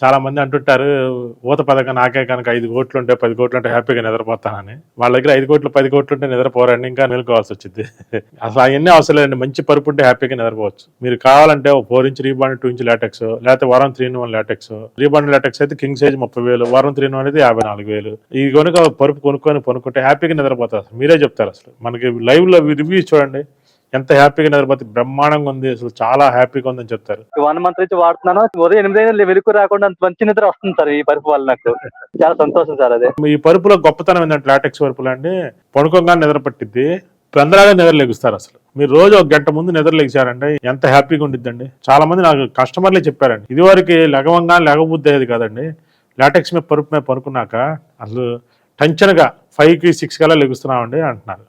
చాలా మంది అంటుంటారు ఊత పథకం నాకే కనుక 5 కోట్లు ఉంటే 10 కోట్లు ఉంటే హ్యాపీగా నిద్రపోతానని. వాళ్ళ దగ్గర 5 కోట్లు 10 కోట్లు ఉంటే నిద్రపోరండి, ఇంకా నిలుకోవాల్సి వచ్చింది. అసలు అవన్నీ అవసరం లేదండి, మంచి పరుపు ఉంటే హ్యాపీగా నిద్రపోవచ్చు. మీరు కావాలంటే 4 ఇంచ్ రీబాండ్ 2 ఇంచ్ లాటెక్స్, లేకపోతే వరం 3-in-1 లాటెక్స్. రీబాండ్ లాటెక్స్ అయితే కింగ్ సైజ్ 30,000, వరం 3-in-1 అనేది 54,000. ఈ కనుక పరుపు కొనుక్కుంటే హ్యాపీగా నిద్రపోతారు. మీరే చెప్తారు అసలు. మనకి లైవ్ లో రివ్యూ చూడండి, ఎంత హ్యాపీగా నిద్రపోతే బ్రహ్మాండంగా ఉంది, అసలు చాలా హ్యాపీగా ఉందని చెప్తారు. 1 month నుంచి వాడుతున్నాను. ఉదయం 8 వెలుగు రాకుండా అంత మంచి నిద్ర వస్తుంది సార్ ఈ పరుపు వల్ల. నాకు చాలా సంతోషం సార్ అదే. ఈ పరుపులో గొప్పతనం ఏంటంటే లాటెక్స్ పరుపులు అండి, పడుకోగానే నిద్ర పట్టిద్ది, పెందలాగా నిద్ర లెగుస్తారు. అసలు మీరు రోజు 1 గంట ముందు నిద్ర లెగిసారంటే ఎంత హ్యాపీగా ఉండిద్దండి. చాలా మంది నాకు కస్టమర్లే చెప్పారండి, ఇదివరకు లేగబుద్ధి అయ్యేది కాదండి, లాటెక్స్ మీద పరుపు మీద పడుకున్నాక అసలు టెన్షన్గా 5కి 6 కల్లా లెగుస్తున్నామండి అంటున్నారు.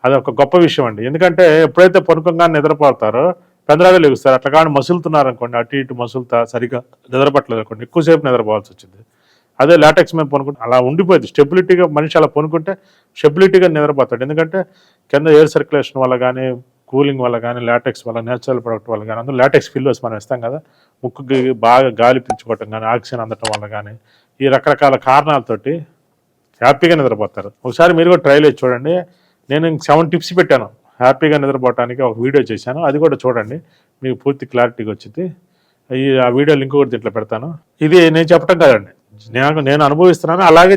అది ఒక గొప్ప విషయం అండి. ఎందుకంటే ఎప్పుడైతే పనుకోగానే నిద్రపోతారో పెందరాగా లెగుస్తారు. అట్లా కానీ మసులుతున్నారు అనుకోండి, అటు ఇటు మసులుతా సరిగా నిద్రపట్టలేదు అనుకోండి, ఎక్కువసేపు నిద్రపోవాల్సి వచ్చింది. అదే లాటెక్స్ మీద పనుకుంటే అలా ఉండిపోయింది స్టెబిలిటీగా. మనిషి అలా పనుకుంటే స్టెబిలిటీగా నిద్రపోతాడు. ఎందుకంటే కింద ఎయిర్ సర్క్యులేషన్ వల్ల కానీ, కూలింగ్ వల్ల కానీ, లాటెక్స్ వల్ల, నేచురల్ ప్రొడక్ట్ వల్ల కానీ, అందులో లాటెక్స్ పిల్లోస్ మనం ఇస్తాం కదా, ముక్కుకి బాగా గాలి పీల్చుకోవటం కానీ, ఆక్సిజన్ అందటం వల్ల కానీ, ఈ రకరకాల కారణాలతోటి హ్యాపీగా నిద్రపోతారు. ఒకసారి మీరు కూడా ట్రైల్ చేసి చూడండి. నేను 7 టిప్స్ పెట్టాను హ్యాపీగా నిద్రపోవటానికి, ఒక వీడియో చేశాను, అది కూడా చూడండి, మీకు పూర్తి క్లారిటీగా వచ్చింది. ఆ వీడియో లింక్ కూడా దీంట్లో పెడతాను. ఇది నేను చెప్పటం కాదండి, నేను అనుభవిస్తున్నాను. అలాగే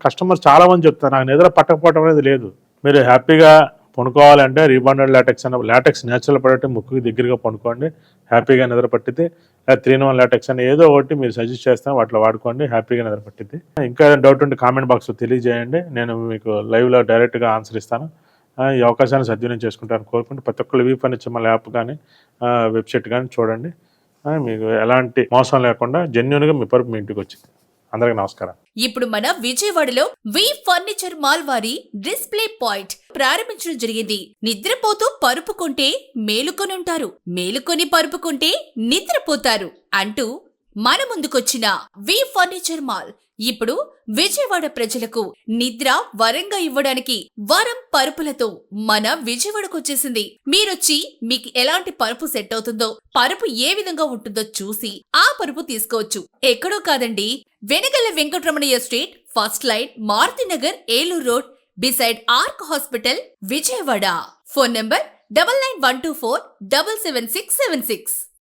కస్టమర్స్ చాలా మంది చెప్తాను, నాకు నిద్ర పట్టకపోవడం అనేది లేదు. మీరు హ్యాపీగా పనుకోవాలంటే రీబాండెడ్ లాటెక్స్ అన్న లాటెక్స్ నేచురల్ ప్రొడక్ట్ ముక్కుకి దగ్గరగా పనుకోండి, హ్యాపీగా నిద్ర పట్టిద్ది. 3-in-1 లాటెక్స్ అని ఏదో ఒకటి మీరు సజెస్ట్ చేస్తాను, వాటిలో వాడుకోండి, హ్యాపీగా నిద్ర పట్టిద్ది. ఇంకా ఏదైనా డౌట్ ఉంటే కామెంట్ బాక్స్లో తెలియజేయండి, నేను మీకు లైవ్లో డైరెక్ట్గా ఆన్సర్ ఇస్తాను. ఈ అవకాశాన్ని సద్వినియోగం చేసుకుంటాను కోరుకుంటూ ప్రతి ఒక్కరు వి ఫర్నిచర్ మన యాప్ కానీ వెబ్సైట్ కానీ చూడండి. మీకు ఎలాంటి మోసం లేకుండా జెన్యూన్గా మీ పరుపు మీ ఇంటికి వచ్చింది. అందరికీ నమస్కారం. ఇప్పుడు మన విజయవాడలో వి ఫర్నిచర్ మాల్ వారి డిస్ప్లే పాయింట్ ప్రారంభించడం జరిగింది. నిద్రపోతూ పరుపు కొంటే మేలుకొని మేలుకొని పరుపు కొంటే నిద్రపోతారు అంటూ మన ముందుకొచ్చిన వి ఫర్నిచర్ మాల్ ఇప్పుడు విజయవాడ ప్రజలకు నిద్ర వరంగా ఇవ్వడానికి వరం పరుపులతో మన విజయవాడకు వచ్చేసింది. మీరొచ్చి మీకు ఎలాంటి పరుపు సెట్ అవుతుందో, పరుపు ఏ విధంగా ఉంటుందో చూసి ఆ పరుపు తీసుకోవచ్చు. ఎక్కడో కాదండి, Venagalla Venkataramanaiah street, first line, Maruthi Nagar, Eluru road, beside Arc hospital, Vijayawada. Phone number 9912477676.